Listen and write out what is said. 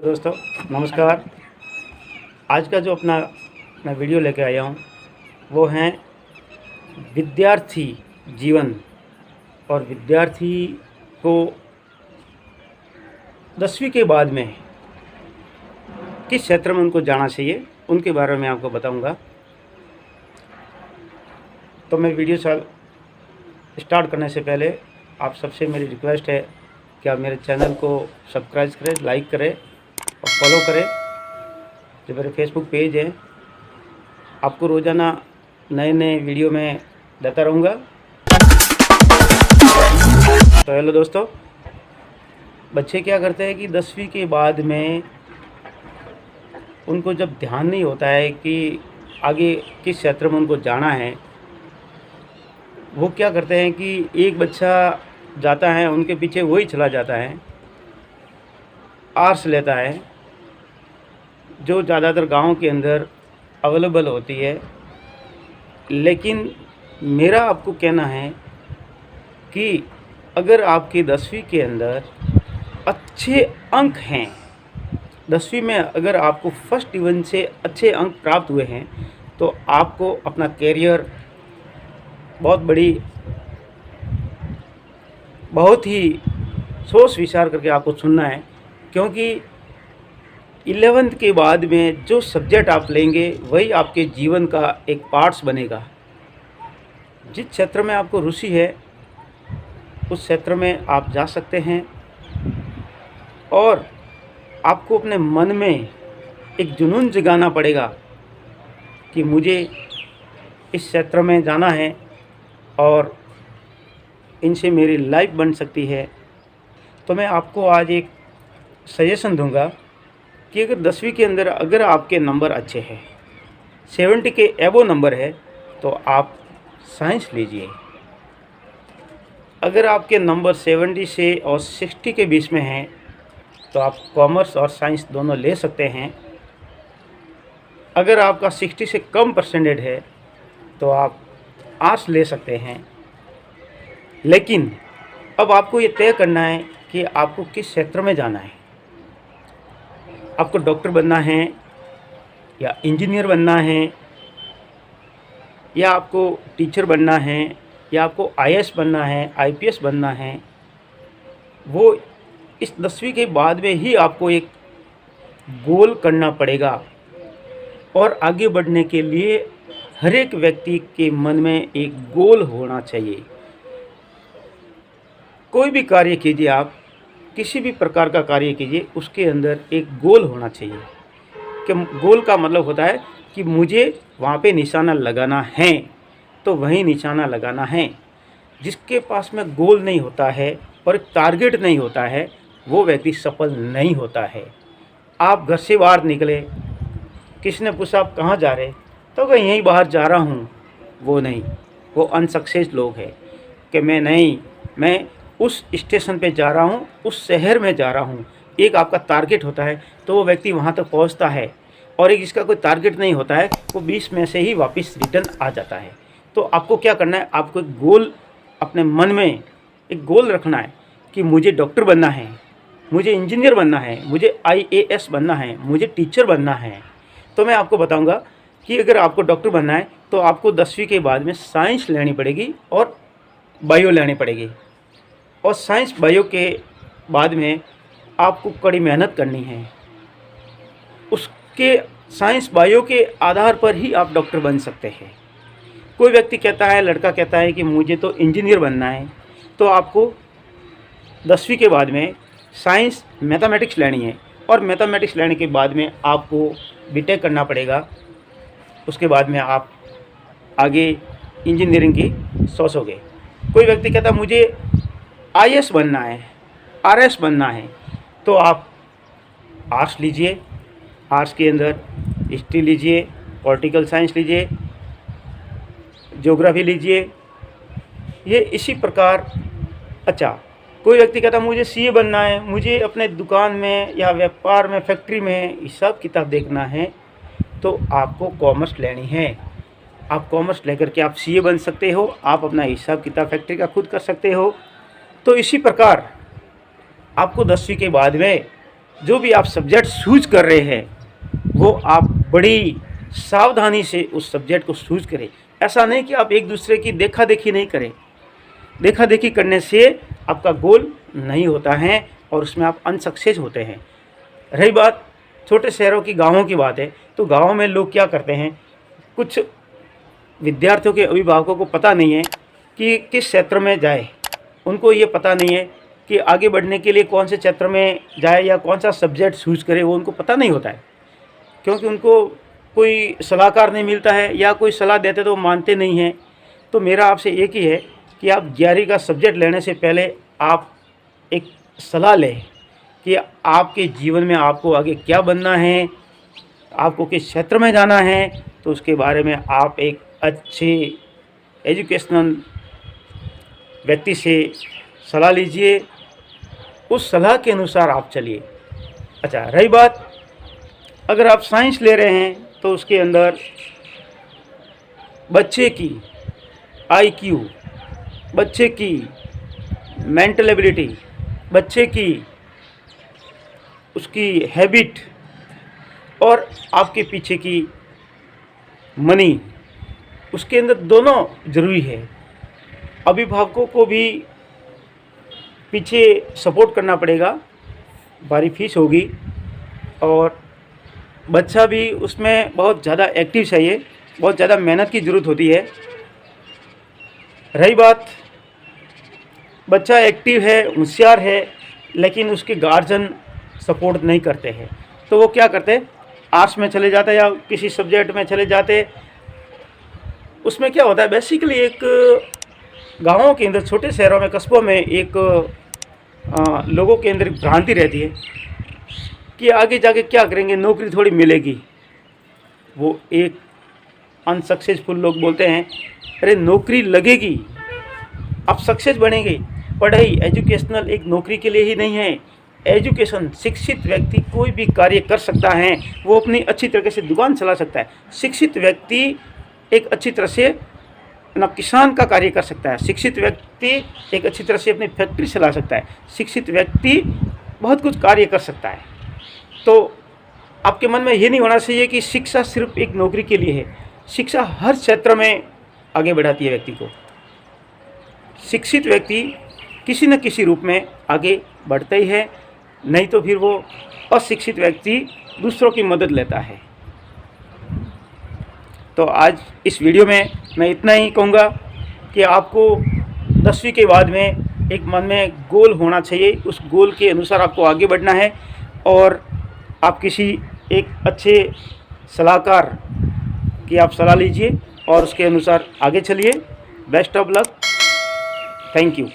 दोस्तों नमस्कार। आज का जो अपना मैं वीडियो लेके आया हूँ वो है विद्यार्थी जीवन और विद्यार्थी को 10वीं के बाद में किस क्षेत्र में उनको जाना चाहिए उनके बारे में आपको बताऊंगा। तो मैं वीडियो स्टार्ट करने से पहले आप सबसे मेरी रिक्वेस्ट है कि आप मेरे चैनल को सब्सक्राइब करें, लाइक करें और फॉलो करें। जो मेरे फेसबुक पेज है आपको रोज़ाना नए नए वीडियो में देता रहूँगा। तो हेलो दोस्तों, बच्चे क्या करते हैं कि 10वीं के बाद में उनको जब ध्यान नहीं होता है कि आगे किस क्षेत्र में उनको जाना है, वो क्या करते हैं कि एक बच्चा जाता है उनके पीछे वही चला जाता है, आर्ट्स लेता है जो ज़्यादातर गांव के अंदर अवेलेबल होती है। लेकिन मेरा आपको कहना है कि अगर आपके 10वीं के अंदर अच्छे अंक हैं, 10वीं में अगर आपको फर्स्ट डिवीजन से अच्छे अंक प्राप्त हुए हैं तो आपको अपना कैरियर बहुत ही सोच विचार करके आपको चुनना है। क्योंकि 11th के बाद में जो सब्जेक्ट आप लेंगे वही आपके जीवन का एक पार्ट्स बनेगा। जिस क्षेत्र में आपको रुचि है उस क्षेत्र में आप जा सकते हैं और आपको अपने मन में एक जुनून जगाना पड़ेगा कि मुझे इस क्षेत्र में जाना है और इनसे मेरी लाइफ बन सकती है। तो मैं आपको आज एक सजेशन दूंगा कि अगर 10वीं के अंदर अगर आपके नंबर अच्छे हैं, 70 के एबो नंबर है, तो आप साइंस लीजिए। अगर आपके नंबर 70 से और 60 के बीच में हैं तो आप कॉमर्स और साइंस दोनों ले सकते हैं। अगर आपका 60 से कम परसेंटेज है तो आप आर्ट्स ले सकते हैं। लेकिन अब आपको ये तय करना है कि आपको किस क्षेत्र में जाना है। आपको डॉक्टर बनना है या इंजीनियर बनना है या आपको टीचर बनना है या आपको आईएएस बनना है, आईपीएस बनना है। वो इस 10वीं के बाद में ही आपको एक गोल करना पड़ेगा। और आगे बढ़ने के लिए हर एक व्यक्ति के मन में एक गोल होना चाहिए। कोई भी कार्य कीजिए, आप किसी भी प्रकार का कार्य कीजिए, उसके अंदर एक गोल होना चाहिए। कि गोल का मतलब होता है कि मुझे वहाँ पे निशाना लगाना है तो वहीं निशाना लगाना है। जिसके पास में गोल नहीं होता है और टारगेट नहीं होता है वो व्यक्ति सफल नहीं होता है। आप घर से बाहर निकले, किसने पूछा आप कहाँ जा रहे, तो कहीं यहीं बाहर जा रहा हूँ, वो नहीं, वो अनसक्सेस लोग हैं कि मैं उस स्टेशन पे जा रहा हूँ, उस शहर में जा रहा हूँ। एक आपका टारगेट होता है तो वो व्यक्ति वहाँ तक पहुँचता है, और एक जिसका कोई टारगेट नहीं होता है वो 20 में से ही वापस रिटर्न आ जाता है। तो आपको क्या करना है, आपको एक गोल अपने मन में एक गोल रखना है कि मुझे डॉक्टर बनना है, मुझे इंजीनियर बनना है, मुझे आईएएस बनना है, मुझे टीचर बनना है। तो मैं आपको बताऊँगा कि अगर आपको डॉक्टर बनना है तो आपको 10वीं के बाद में साइंस लेनी पड़ेगी और बायो लेनी पड़ेगी। और साइंस बायो के बाद में आपको कड़ी मेहनत करनी है। उसके साइंस बायो के आधार पर ही आप डॉक्टर बन सकते हैं। कोई व्यक्ति कहता है, लड़का कहता है कि मुझे तो इंजीनियर बनना है, तो आपको 10वीं के बाद में साइंस मैथमेटिक्स लेनी है और मैथमेटिक्स लेने के बाद में आपको बीटेक करना पड़ेगा। उसके बाद में आप आगे इंजीनियरिंग की सोचोगे। कोई व्यक्ति कहता है मुझे आईएएस बनना है, आरएस बनना है, तो आप आर्ट्स लीजिए। आर्ट्स के अंदर हिस्ट्री लीजिए, पॉलिटिकल साइंस लीजिए, ज्योग्राफी लीजिए, ये इसी प्रकार। अच्छा, कोई व्यक्ति कहता मुझे सीए बनना है, मुझे अपने दुकान में या व्यापार में, फैक्ट्री में हिसाब किताब देखना है, तो आपको कॉमर्स लेनी है। आप कॉमर्स लेकर के आप सीए बन सकते हो, आप अपना हिसाब किताब फैक्ट्री का खुद कर सकते हो। तो इसी प्रकार आपको 10वीं के बाद में जो भी आप सब्जेक्ट चूज कर रहे हैं वो आप बड़ी सावधानी से उस सब्जेक्ट को चूज करें। ऐसा नहीं कि आप एक दूसरे की देखा देखी नहीं करें। देखा देखी करने से आपका गोल नहीं होता है और उसमें आप अनसक्सेस होते हैं। रही बात छोटे शहरों की, गाँवों की बात है, तो गाँव में लोग क्या करते हैं, कुछ विद्यार्थियों के अभिभावकों को पता नहीं है कि किस क्षेत्र में जाए। उनको ये पता नहीं है कि आगे बढ़ने के लिए कौन से क्षेत्र में जाए या कौन सा सब्जेक्ट चूज करे, वो उनको पता नहीं होता है, क्योंकि उनको कोई सलाहकार नहीं मिलता है या कोई सलाह देते तो वो मानते नहीं हैं। तो मेरा आपसे एक ही है कि आप 11वीं का सब्जेक्ट लेने से पहले आप एक सलाह लें कि आपके जीवन में आपको आगे क्या बनना है, आपको किस क्षेत्र में जाना है। तो उसके बारे में आप एक अच्छे एजुकेशनल व्यक्ति से सलाह लीजिए, उस सलाह के अनुसार आप चलिए। अच्छा, रही बात अगर आप साइंस ले रहे हैं तो उसके अंदर बच्चे की IQ, बच्चे की मेंटल एबिलिटी, बच्चे की उसकी हैबिट और आपके पीछे की मनी, उसके अंदर दोनों ज़रूरी है। अभिभावकों को भी पीछे सपोर्ट करना पड़ेगा, भारी फीस होगी और बच्चा भी उसमें बहुत ज़्यादा एक्टिव चाहिए, बहुत ज़्यादा मेहनत की ज़रूरत होती है। रही बात बच्चा एक्टिव है, होशियार है, लेकिन उसके गार्जियन सपोर्ट नहीं करते हैं, तो वो क्या करते, आर्ट्स में चले जाते या किसी सब्जेक्ट में चले जाते। उसमें क्या होता है, बेसिकली एक गाँवों के अंदर, छोटे शहरों में, कस्बों में एक लोगों के अंदर भ्रांति रहती है कि आगे जाके क्या करेंगे, नौकरी थोड़ी मिलेगी। वो एक अनसक्सेसफुल लोग बोलते हैं, अरे नौकरी लगेगी, आप सक्सेस बनेंगे। पढ़ाई एजुकेशनल एक नौकरी के लिए ही नहीं है। एजुकेशन, शिक्षित व्यक्ति कोई भी कार्य कर सकता है, वो अपनी अच्छी तरीके से दुकान चला सकता है। शिक्षित व्यक्ति एक अच्छी तरह से ना किसान का कार्य कर सकता है। शिक्षित व्यक्ति एक अच्छी तरह से अपनी फैक्ट्री चला सकता है। शिक्षित व्यक्ति बहुत कुछ कार्य कर सकता है। तो आपके मन में ये नहीं होना चाहिए कि शिक्षा सिर्फ एक नौकरी के लिए है। शिक्षा हर क्षेत्र में आगे बढ़ाती है व्यक्ति को। शिक्षित व्यक्ति किसी न किसी रूप में आगे बढ़ता ही है, नहीं तो फिर वो अशिक्षित व्यक्ति दूसरों की मदद लेता है। तो आज इस वीडियो में मैं इतना ही कहूँगा कि आपको 10वीं के बाद में एक मन में गोल होना चाहिए, उस गोल के अनुसार आपको आगे बढ़ना है और आप किसी एक अच्छे सलाहकार की आप सलाह लीजिए और उसके अनुसार आगे चलिए। Best of luck, thank you.